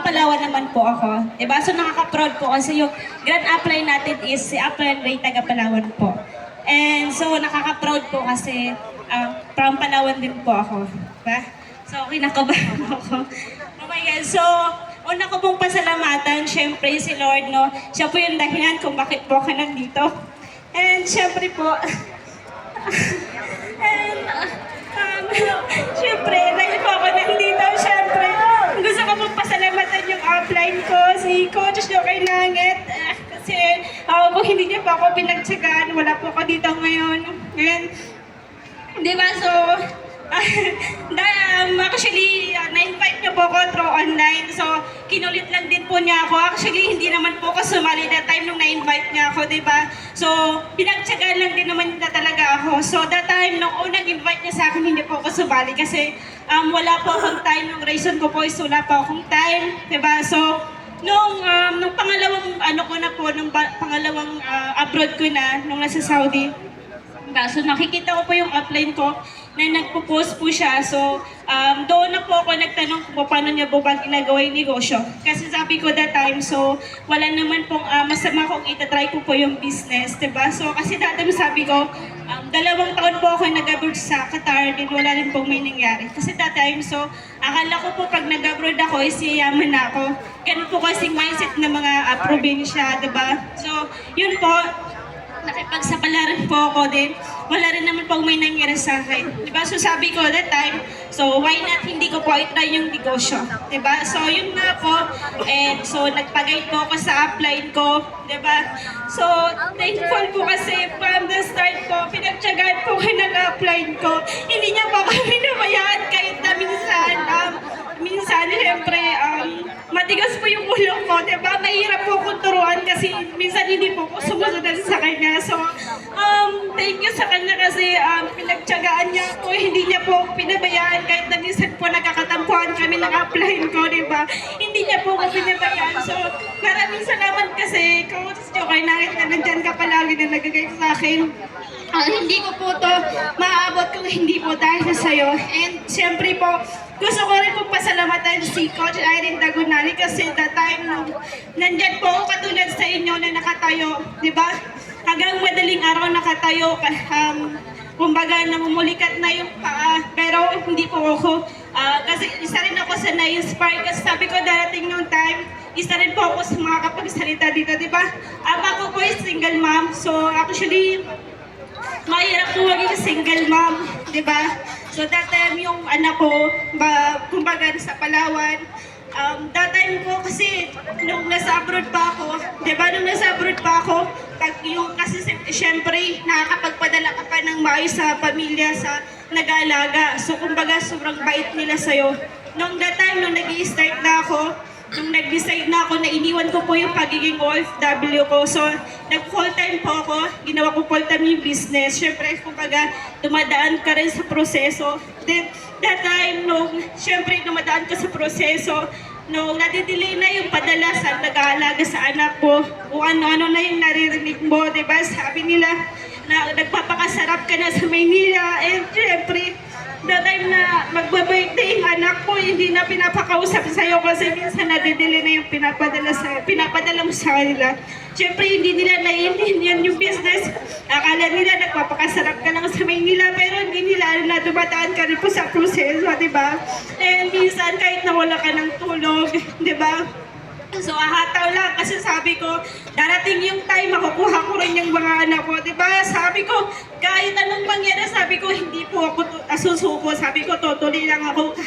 Palawan naman po ako. Diba? So nakaka-proud po kasi yung grand upline natin is si Upline Ray taga Palawan po. And so nakaka-proud po kasi from Palawan din po ako. Diba? So kinakabahan ako. Oh my God. So una ko pong pasalamatan, syempre si Lord, no? Siya po yung dahilan kung bakit po ako nandito. And syempre po, and syempre, dahil po ako nandito, syempre, gusto ko pong pasalamatan yung upline ko, si Coach Joker Nangit. Kasi kung hindi niya po ako pinagtsagaan, wala po ako dito ngayon. And, di ba, so, actually, na-invite niyo po ako through online. So, kinulit lang din po niya ako. Actually, hindi naman po ako sumali that time nung na-invite niya ako, di ba? So, pinagtsagaan lang din naman niya talaga ako. So, that time, nung unang invite niya sa akin, hindi po ako sumali kasi wala po akong time. Nung reason ko po is wala po akong time, di ba? So, nung pangalawang, pangalawang abroad ko na, nung nasa Saudi, so nakikita ko po yung upline ko na nagpo-post po siya. So, doon na po ako nagtanong kung paano niya po ba ginagawa yung negosyo. Kasi sabi ko that time, so wala naman pong masama kung itatry ko po yung business, diba? So, kasi that time sabi ko, 2 taon po ako nag-abroad sa Qatar, din wala rin pong may nangyari. Kasi that time, so, akala ko po pag nag-abroad ako, is yayaman na ako. Ganun po kasing mindset ng mga probinsya, diba? So, yun po, nakipagsapalaran po ako din. Wala rin naman pong may nangyari sa akin. Diba? So sabi ko that time, so why not hindi ko po itry yung negosyo. Diba? So yun nga po. And so nagpag-guide po ako sa upline ko. Diba? So thankful po kasi from the start po, pinagtyagaan po kayo ng upline ko. Hindi niya po kami nabayaan kahit na minsan, siyempre, matigas po yung ulo ko, diba? Mahirap po akong turuan kasi minsan hindi po ako sumusunod sa kanya. So, thank you sa kanya kasi pinagtyagaan niya ako, hindi niya po pinabayaan kahit na minsan po nagkakatampuhan kami ng upline ko, diba? Hindi niya po ako pinabayaan. So, maraming salamat kasi, Coach Joker, nakit na nandyan ka palagi na nagagay sa akin. Hindi ko po to maaabot kung hindi po dahil sa'yo. And siyempre po, gusto ko rin po pasalamatan si Coach Irene Dagunari kasi that time nung nandyan po ako katulad sa inyo na nakatayo, di ba? Hanggang madaling araw nakatayo, kumbaga namumulikat na yung paa, pero hindi po ako. Kasi isa rin ako sa na-inspire kasi sabi ko darating nung time, isa rin po ako sa mga kapagsalita dito, di ba? Ako po is single mom, so actually, mahirap po maging single mom, di ba? So that time yung anak ko, kumbaga sa Palawan, that time po kasi nung nasa abroad pa ako, di ba nung nasa abroad pa ako, kasi syempre nakakapagpadala ka pa ng maayos sa pamilya, sa nag-aalaga. So kumbaga sobrang bait nila sa'yo. Nung that time, nung nag-i-start na ako, nung nag-decide na ako na iniwan ko po yung pagiging OFW ko. So, nag-full-time po ako. Ginawa ko full-time yung business. Siyempre, kumbaga, dumadaan ka rin sa proseso. Then, that time, siyempre, dumadaan ka sa proseso, nung nadidelay na yung padala sa nag-aalaga sa anak mo, kung ano-ano na yung naririnig mo, diba? Sabi nila na nagpapakasarap ka na sa Maynila. And siyempre, that time na magbe-birthday yung anak ko, hindi na pinapakausap sa'yo kasi minsan nadidili na yung pinapadala mo sa kanila. Siyempre, hindi nila naiintindihan yung business. Akala nila nagpapakasarap ka lang sa Maynila, pero hindi nila na dumataan ka rin po sa proseso, di ba? And minsan, kahit nawala ka ng tulog, di ba? So, ahataw lang kasi sabi ko, darating yung time, makukuha ko rin yung mga anak ko. Diba? Sabi ko, kahit anong mangyari, sabi ko, hindi po ako susuko. Sabi ko, tutuloy lang ako kahit